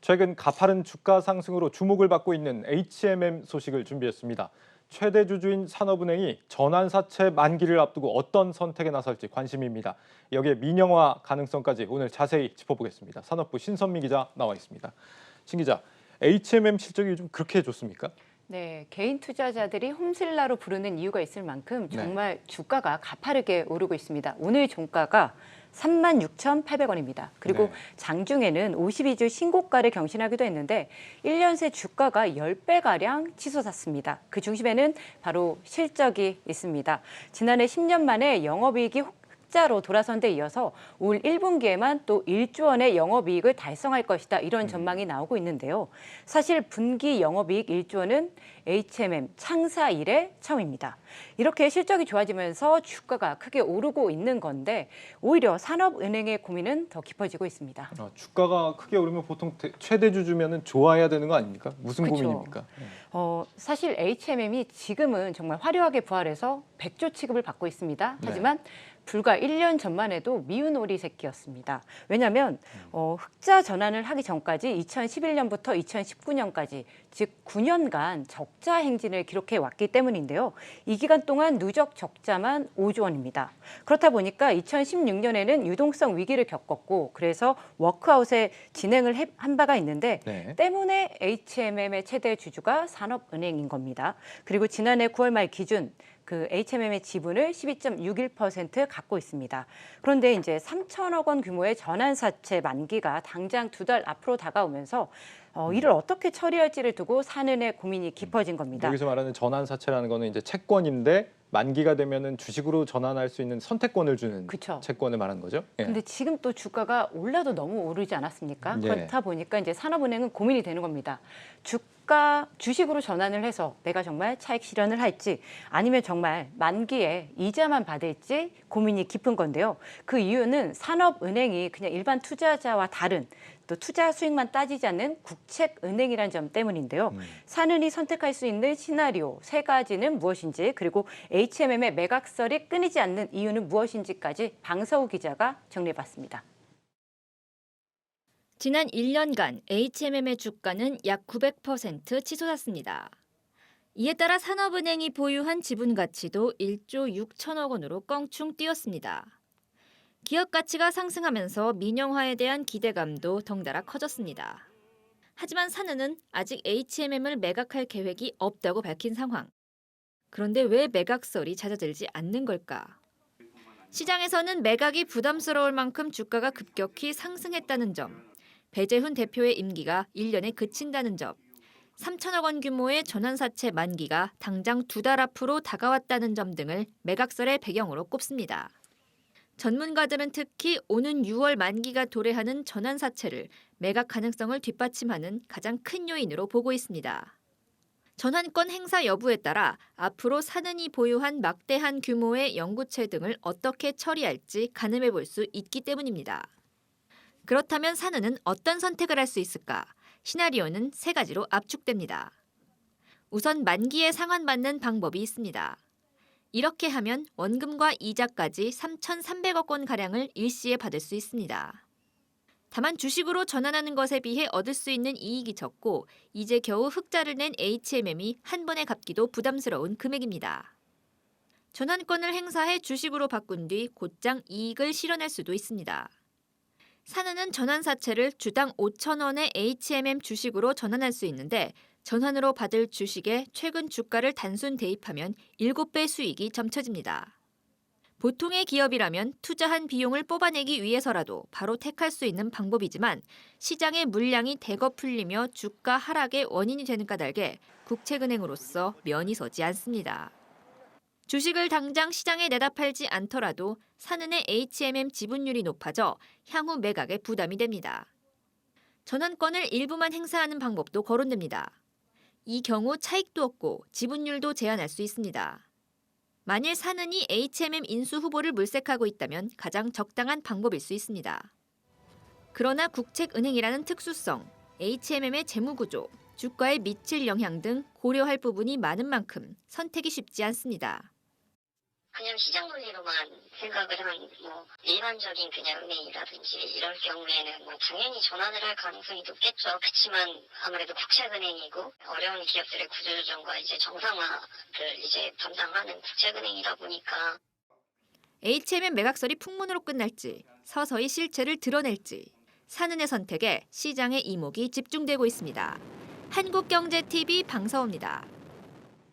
최근 가파른 주가 상승으로 주목을 받고 있는 HMM 소식을 준비했습니다. 최대 주주인 산업은행이 전환사채 만기를 앞두고 어떤 선택에 나설지 관심입니다. 여기에 민영화 가능성까지 오늘 자세히 짚어보겠습니다. 산업부 신선미 기자 나와 있습니다. 신 기자, HMM 실적이 요즘 그렇게 좋습니까? 네, 개인 투자자들이 홈슬라로 부르는 이유가 있을 만큼 네. 정말 주가가 가파르게 오르고 있습니다. 오늘 종가가 36,800원입니다. 그리고 네. 장중에는 52주 신고가를 경신하기도 했는데 1년 새 주가가 10배가량 치솟았습니다. 그 중심에는 바로 실적이 있습니다. 지난해 10년 만에 영업이익이 흑자로 돌아선 데 이어서 올 1분기에만 또 1조 원의 영업이익을 달성할 것이다. 이런 전망이 나오고 있는데요. 사실 분기 영업이익 1조 원은 HMM 창사 이래 처음입니다. 이렇게 실적이 좋아지면서 주가가 크게 오르고 있는 건데 오히려 산업은행의 고민은 더 깊어지고 있습니다. 주가가 크게 오르면 보통 최대 주주면은 좋아야 되는 거 아닙니까? 무슨 그쵸. 고민입니까? 사실 HMM이 지금은 정말 화려하게 부활해서 백조 취급을 받고 있습니다. 하지만 불과 1년 전만 해도 미운 오리 새끼였습니다. 왜냐하면 흑자 전환을 하기 전까지 2011년부터 2019년까지 즉 9년간 적자 행진을 기록해 왔기 때문인데요. 이 기간 동안 누적 적자만 5조 원입니다. 그렇다 보니까 2016년에는 유동성 위기를 겪었고 그래서 워크아웃에 진행을 한 바가 있는데 때문에 HMM의 최대 주주가 산업은행인 겁니다. 그리고 지난해 9월 말 기준 그 HMM의 지분을 12.61% 갖고 있습니다. 그런데 이제 3천억 원 규모의 전환사채 만기가 당장 2달 앞으로 다가오면서 이를 어떻게 처리할지를 두고 산은의 고민이 깊어진 겁니다. 여기서 말하는 전환사채라는 거는 이제 채권인데 만기가 되면은 주식으로 전환할 수 있는 선택권을 주는 그쵸. 채권을 말하는 거죠. 근데 지금 또 주가가 올라도 너무 오르지 않았습니까? 네. 그렇다 보니까 이제 산업은행은 고민이 되는 겁니다. 주식으로 전환을 해서 내가 정말 차익 실현을 할지 아니면 정말 만기에 이자만 받을지 고민이 깊은 건데요. 그 이유는 산업은행이 그냥 일반 투자자와 다른 또 투자 수익만 따지지 않는 국책은행이라는 점 때문인데요. 산은이 선택할 수 있는 시나리오 세 가지는 무엇인지 그리고 HMM의 매각설이 끊이지 않는 이유는 무엇인지까지 방서우 기자가 정리해봤습니다. 지난 1년간 HMM의 주가는 약 900% 치솟았습니다. 이에 따라 산업은행이 보유한 지분 가치도 1조 6천억 원으로 껑충 뛰었습니다. 기업 가치가 상승하면서 민영화에 대한 기대감도 덩달아 커졌습니다. 하지만 산은은 아직 HMM을 매각할 계획이 없다고 밝힌 상황. 그런데 왜 매각설이 잦아들지 않는 걸까? 시장에서는 매각이 부담스러울 만큼 주가가 급격히 상승했다는 점, 배재훈 대표의 임기가 1년에 그친다는 점, 3천억 원 규모의 전환사채 만기가 당장 2달 앞으로 다가왔다는 점 등을 매각설의 배경으로 꼽습니다. 전문가들은 특히 오는 6월 만기가 도래하는 전환사채를 매각 가능성을 뒷받침하는 가장 큰 요인으로 보고 있습니다. 전환권 행사 여부에 따라 앞으로 산은이 보유한 막대한 규모의 연구체 등을 어떻게 처리할지 가늠해 볼 수 있기 때문입니다. 그렇다면 산은은 어떤 선택을 할 수 있을까? 시나리오는 3가지로 압축됩니다. 우선 만기에 상환받는 방법이 있습니다. 이렇게 하면 원금과 이자까지 3,300억 원가량을 일시에 받을 수 있습니다. 다만 주식으로 전환하는 것에 비해 얻을 수 있는 이익이 적고 이제 겨우 흑자를 낸 HMM이 한 번에 갚기도 부담스러운 금액입니다. 전환권을 행사해 주식으로 바꾼 뒤 곧장 이익을 실현할 수도 있습니다. 산은은 전환사채를 주당 5천 원의 HMM 주식으로 전환할 수 있는데 전환으로 받을 주식에 최근 주가를 단순 대입하면 7배 수익이 점쳐집니다. 보통의 기업이라면 투자한 비용을 뽑아내기 위해서라도 바로 택할 수 있는 방법이지만 시장의 물량이 대거 풀리며 주가 하락의 원인이 되는 까닭에 국책은행으로서 면이 서지 않습니다. 주식을 당장 시장에 내다 팔지 않더라도 산은의 HMM 지분율이 높아져 향후 매각에 부담이 됩니다. 전환권을 일부만 행사하는 방법도 거론됩니다. 이 경우 차익도 없고 지분율도 제한할 수 있습니다. 만일 산은이 HMM 인수 후보를 물색하고 있다면 가장 적당한 방법일 수 있습니다. 그러나 국책은행이라는 특수성, HMM의 재무구조, 주가에 미칠 영향 등 고려할 부분이 많은 만큼 선택이 쉽지 않습니다. 그냥 시장 논리로만 생각을 한 뭐 일반적인 그냥 은행이라든지 이럴 경우에는 뭐 당연히 전환을 할 가능성이 높겠죠. 그렇지만 아무래도 국책은행이고 어려운 기업들의 구조조정과 이제 정상화를 이제 담당하는 국책은행이다 보니까 HMM 매각설이 풍문으로 끝날지 서서히 실체를 드러낼지 산은의 선택에 시장의 이목이 집중되고 있습니다. 한국경제TV 방서호입니다.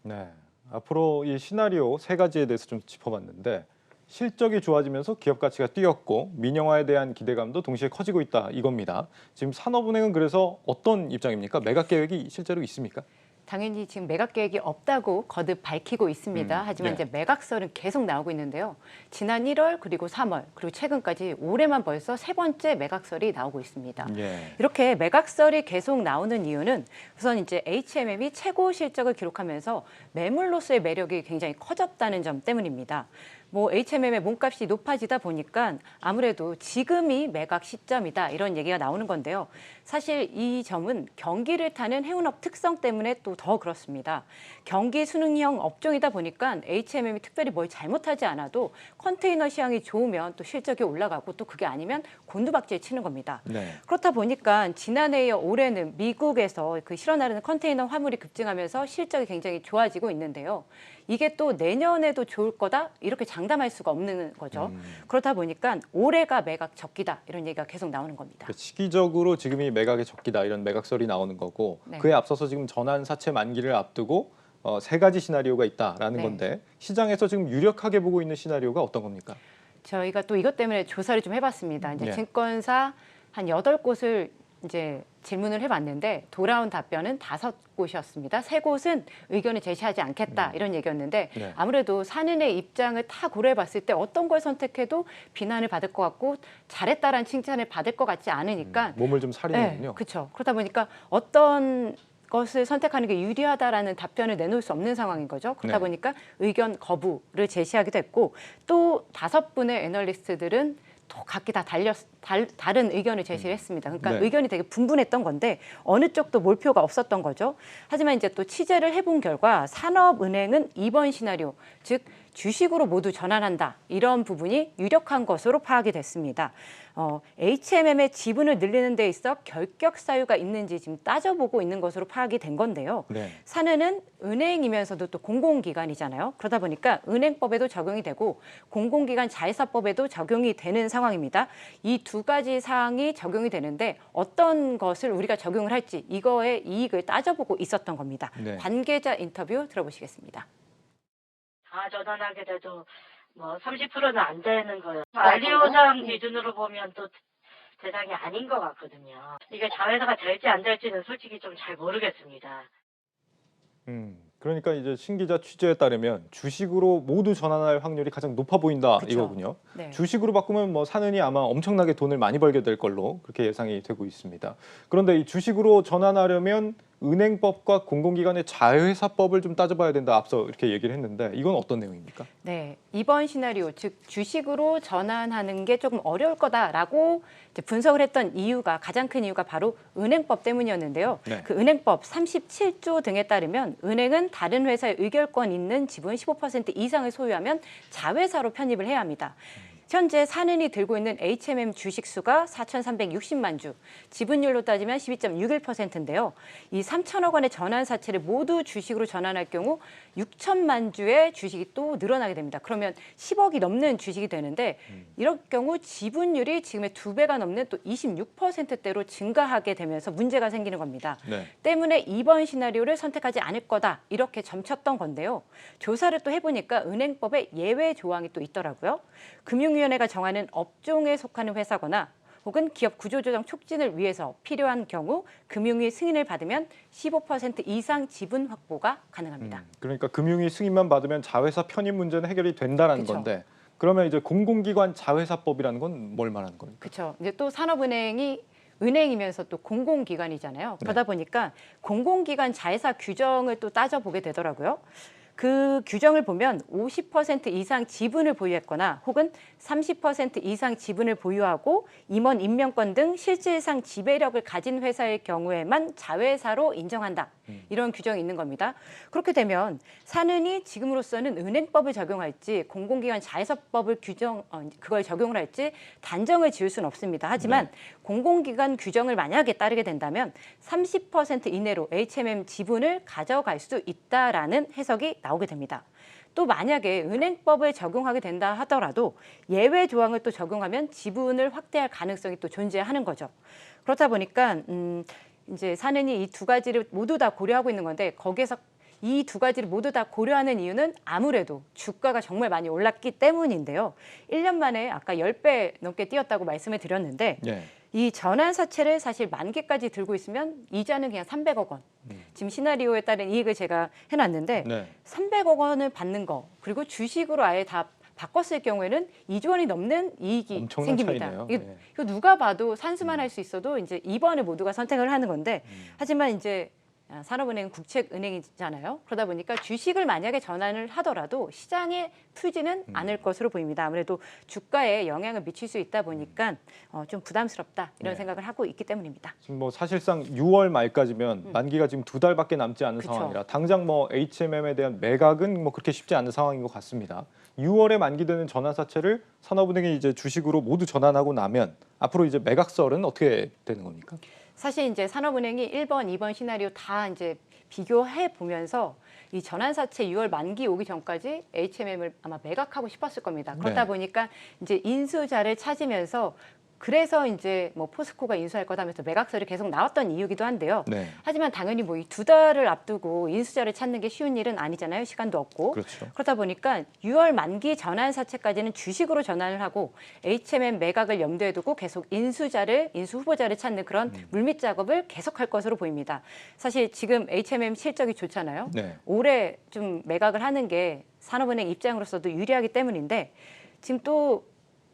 네, 앞으로 이 시나리오 세 가지에 대해서 좀 짚어봤는데 실적이 좋아지면서 기업 가치가 뛰었고 민영화에 대한 기대감도 동시에 커지고 있다 이겁니다. 지금 산업은행은 그래서 어떤 입장입니까? 매각 계획이 실제로 있습니까? 당연히 지금 매각 계획이 없다고 거듭 밝히고 있습니다. 하지만 예. 이제 매각설은 계속 나오고 있는데요. 지난 1월 그리고 3월 그리고 최근까지 올해만 벌써 세 번째 매각설이 나오고 있습니다. 예. 이렇게 매각설이 계속 나오는 이유는 우선 이제 HMM이 최고 실적을 기록하면서 매물로서의 매력이 굉장히 커졌다는 점 때문입니다. 뭐 HMM의 몸값이 높아지다 보니까 아무래도 지금이 매각 시점이다 이런 얘기가 나오는 건데요. 사실 이 점은 경기를 타는 해운업 특성 때문에 또 더 그렇습니다. 경기 순응형 업종이다 보니까 HMM이 특별히 뭘 잘못하지 않아도 컨테이너 시황이 좋으면 또 실적이 올라가고 또 그게 아니면 곤두박질 치는 겁니다. 네. 그렇다 보니까 지난해에 올해는 미국에서 그 실어 나르는 컨테이너 화물이 급증하면서 실적이 굉장히 좋아지고 있는데요. 이게 또 내년에도 좋을 거다 이렇게 장담할 수가 없는 거죠. 그렇다 보니까 올해가 매각 적기다 이런 얘기가 계속 나오는 겁니다. 그 시기적으로 지금이 매각의 적기다 이런 매각설이 나오는 거고 네. 그에 앞서서 지금 전환 사채 만기를 앞두고 세 가지 시나리오가 있다라는 네. 건데 시장에서 지금 유력하게 보고 있는 시나리오가 어떤 겁니까? 저희가 또 이것 때문에 조사를 좀 해봤습니다. 이제 예. 증권사 한 8곳을 이제 질문을 해봤는데 돌아온 답변은 5곳이었습니다. 3곳은 의견을 제시하지 않겠다 이런 얘기였는데 네. 아무래도 산은의 입장을 다 고려해봤을 때 어떤 걸 선택해도 비난을 받을 것 같고 잘했다라는 칭찬을 받을 것 같지 않으니까 몸을 좀 사리는군요. 그렇죠. 그러다 보니까 어떤 것을 선택하는 게 유리하다라는 답변을 내놓을 수 없는 상황인 거죠. 그러다 네. 보니까 의견 거부를 제시하기도 했고 또 5분의 애널리스트들은 또 각기 다 다른 의견을 제시를 했습니다. 그러니까 네. 의견이 되게 분분했던 건데 어느 쪽도 몰표가 없었던 거죠. 하지만 이제 또 취재를 해본 결과 산업은행은 이번 시나리오, 즉 주식으로 모두 전환한다 이런 부분이 유력한 것으로 파악이 됐습니다. HMM의 지분을 늘리는 데 있어 결격 사유가 있는지 지금 따져보고 있는 것으로 파악이 된 건데요. 네. 산은은 은행이면서도 또 공공기관이잖아요. 그러다 보니까 은행법에도 적용이 되고 공공기관 자회사법에도 적용이 되는 상황입니다. 이 두 가지 사항이 적용이 되는데 어떤 것을 우리가 적용을 할지 이거의 이익을 따져보고 있었던 겁니다. 네. 관계자 인터뷰 들어보시겠습니다. 다 전환하게 돼도 뭐 30%는 안 되는 거예요. 알리오상 기준으로 보면 또 대상이 아닌 것 같거든요. 이게 자회사가 될지 안 될지는 솔직히 좀 잘 모르겠습니다. 그러니까 이제 신 기자 취재에 따르면 주식으로 모두 전환할 확률이 가장 높아 보인다 그쵸. 이거군요. 네. 주식으로 바꾸면 뭐 산은이 아마 엄청나게 돈을 많이 벌게 될 걸로 그렇게 예상이 되고 있습니다. 그런데 이 주식으로 전환하려면 은행법과 공공기관의 자회사법을 좀 따져봐야 된다 앞서 이렇게 얘기를 했는데 이건 어떤 내용입니까? 네, 이번 시나리오, 즉 주식으로 전환하는 게 조금 어려울 거다라고 이제 분석을 했던 이유가 가장 큰 이유가 바로 은행법 때문이었는데요. 네. 그 은행법 37조 등에 따르면 은행은 다른 회사의 의결권 있는 지분 15% 이상을 소유하면 자회사로 편입을 해야 합니다. 현재 산은이 들고 있는 HMM 주식 수가 4,360만 주, 지분율로 따지면 12.61%인데요. 이 3천억 원의 전환 사채를 모두 주식으로 전환할 경우 6천만 주의 주식이 또 늘어나게 됩니다. 그러면 10억이 넘는 주식이 되는데 이럴 경우 지분율이 지금의 2배가 넘는 또 26%대로 증가하게 되면서 문제가 생기는 겁니다. 네. 때문에 이번 시나리오를 선택하지 않을 거다 이렇게 점쳤던 건데요. 조사를 또 해보니까 은행법에 예외 조항이 또 있더라고요. 금융위원회가 정하는 업종에 속하는 회사거나 혹은 기업 구조조정 촉진을 위해서 필요한 경우 금융위 승인을 받으면 15% 이상 지분 확보가 가능합니다. 그러니까 금융위 승인만 받으면 자회사 편입 문제는 해결이 된다라는 그쵸. 건데 그러면 이제 공공기관 자회사법이라는 건 뭘 말하는 겁니까? 그렇죠. 이제 또 산업은행이 은행이면서 또 공공기관이잖아요. 그러다 보니까 공공기관 자회사 규정을 또 따져보게 되더라고요. 그 규정을 보면 50% 이상 지분을 보유했거나 혹은 30% 이상 지분을 보유하고 임원 임명권 등 실질상 지배력을 가진 회사의 경우에만 자회사로 인정한다. 이런 규정이 있는 겁니다. 그렇게 되면 사는이 지금으로서는 은행법을 적용할지 공공기관 자회사법을 그걸 적용을 할지 단정을 지을 수는 없습니다. 하지만 공공기관 규정을 만약에 따르게 된다면 30% 이내로 HMM 지분을 가져갈 수 있다라는 해석이 나오게 됩니다. 또 만약에 은행법을 적용하게 된다 하더라도 예외 조항을 또 적용하면 지분을 확대할 가능성이 또 존재하는 거죠. 그렇다 보니까 이제 사는이 이 두 가지를 모두 다 고려하고 있는 건데 거기에서 이 두 가지를 모두 다 고려하는 이유는 아무래도 주가가 정말 많이 올랐기 때문인데요. 1년 만에 아까 10배 넘게 뛰었다고 말씀을 드렸는데 이 전환사채를 사실 만기까지 들고 있으면 이자는 그냥 300억 원. 지금 시나리오에 따른 이익을 제가 해놨는데 300억 원을 받는 거 그리고 주식으로 아예 다 바꿨을 경우에는 2조 원이 넘는 이익이 엄청난 생깁니다. 차이네요. 이거 누가 봐도 산수만 할 수 있어도 이제 2번을 모두가 선택을 하는 건데 하지만 이제 산업은행은 국책은행이잖아요. 그러다 보니까 주식을 만약에 전환을 하더라도 시장에 풀지는 않을 것으로 보입니다. 아무래도 주가에 영향을 미칠 수 있다 보니까 좀 부담스럽다 이런 생각을 하고 있기 때문입니다. 지금 뭐 사실상 6월 말까지면 만기가 지금 2달밖에 남지 않은 그쵸. 상황이라 당장 뭐 HMM에 대한 매각은 뭐 그렇게 쉽지 않은 상황인 것 같습니다. 6월에 만기되는 전환사채를 산업은행이 이제 주식으로 모두 전환하고 나면 앞으로 이제 매각설은 어떻게 되는 겁니까? 사실 이제 산업은행이 1번, 2번 시나리오 다 이제 비교해 보면서 이 전환사채 6월 만기 오기 전까지 HMM을 아마 매각하고 싶었을 겁니다. 그러다 보니까 이제 인수자를 찾으면서 그래서 이제 뭐 포스코가 인수할 거다면서 매각설이 계속 나왔던 이유기도 한데요. 하지만 당연히 뭐 이 2달을 앞두고 인수자를 찾는 게 쉬운 일은 아니잖아요. 시간도 없고. 그렇죠. 그러다 보니까 6월 만기 전환사채까지는 주식으로 전환을 하고 HMM 매각을 염두에 두고 계속 인수 후보자를 찾는 그런 물밑 작업을 계속할 것으로 보입니다. 사실 지금 HMM 실적이 좋잖아요. 올해 좀 매각을 하는 게 산업은행 입장으로서도 유리하기 때문인데 지금 또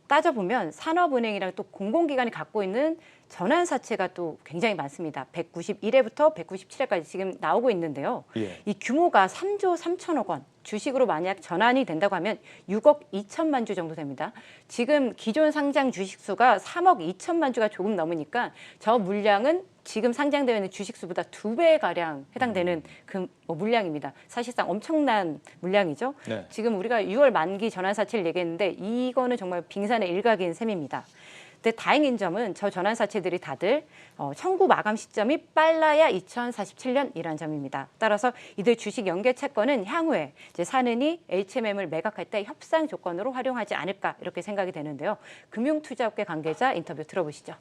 따져보면 산업은행이랑 또 공공기관이 갖고 있는 전환사채가 또 굉장히 많습니다. 191회부터 197회까지 지금 나오고 있는데요. 이 규모가 3조 3천억 원. 주식으로 만약 전환이 된다고 하면 6억 2천만 주 정도 됩니다. 지금 기존 상장 주식수가 3억 2천만 주가 조금 넘으니까 저 물량은 지금 상장되어 있는 주식수보다 2배가량 해당되는 그 물량입니다. 사실상 엄청난 물량이죠. 지금 우리가 6월 만기 전환사채를 얘기했는데 이거는 정말 빙산의 일각인 셈입니다. 근데 다행인 점은 저 전환사채들이 다들 청구 마감 시점이 빨라야 2047년이라는 점입니다. 따라서 이들 주식 연계 채권은 향후에 이제 사는이 HMM을 매각할 때 협상 조건으로 활용하지 않을까 이렇게 생각이 되는데요. 금융투자업계 관계자 인터뷰 들어보시죠.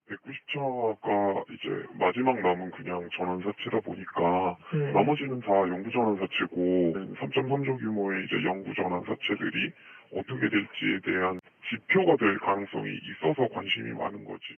190차가 이제 마지막 남은 그냥 전환사채다 보니까 나머지는 다 영구전환사채고 3.3조 규모의 이제 영구전환사채들이 어떻게 될지에 대한 지표가 될 가능성이 있어서 관심이 많은 거지.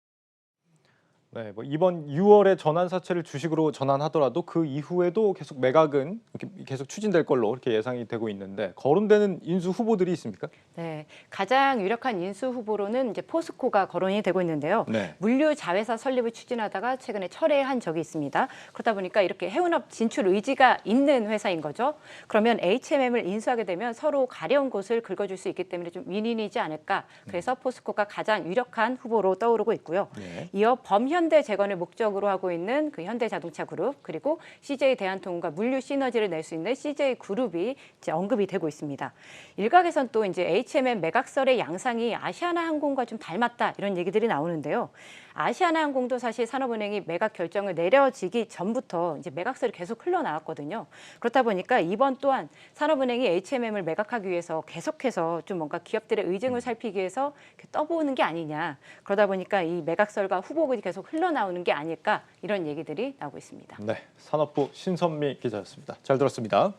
뭐 이번 6월에 전환사채를 주식으로 전환하더라도 그 이후에도 계속 매각은 이렇게 계속 추진될 걸로 이렇게 예상이 되고 있는데 거론되는 인수 후보들이 있습니까? 네, 가장 유력한 인수 후보로는 이제 포스코가 거론이 되고 있는데요. 물류 자회사 설립을 추진하다가 최근에 철회한 적이 있습니다. 그러다 보니까 이렇게 해운업 진출 의지가 있는 회사인 거죠. 그러면 HMM을 인수하게 되면 서로 가려운 곳을 긁어줄 수 있기 때문에 좀 윈윈이지 않을까. 그래서 포스코가 가장 유력한 후보로 떠오르고 있고요. 이어 범현대 재건을 목적으로 하고 있는 그 현대자동차 그룹 그리고 CJ 대한통운과 물류 시너지를 낼 수 있는 CJ 그룹이 이제 언급이 되고 있습니다. 일각에선 또 이제 HMM 매각설의 양상이 아시아나항공과 좀 닮았다 이런 얘기들이 나오는데요. 아시아나항공도 사실 산업은행이 매각 결정을 내려지기 전부터 이제 매각설이 계속 흘러나왔거든요. 그렇다 보니까 이번 또한 산업은행이 HMM을 매각하기 위해서 계속해서 좀 뭔가 기업들의 의증을 살피기 위해서 떠보는 게 아니냐. 그러다 보니까 이 매각설과 후보글이 계속 흘러나오는 게 아닐까 이런 얘기들이 나오고 있습니다. 산업부 신선미 기자였습니다. 잘 들었습니다.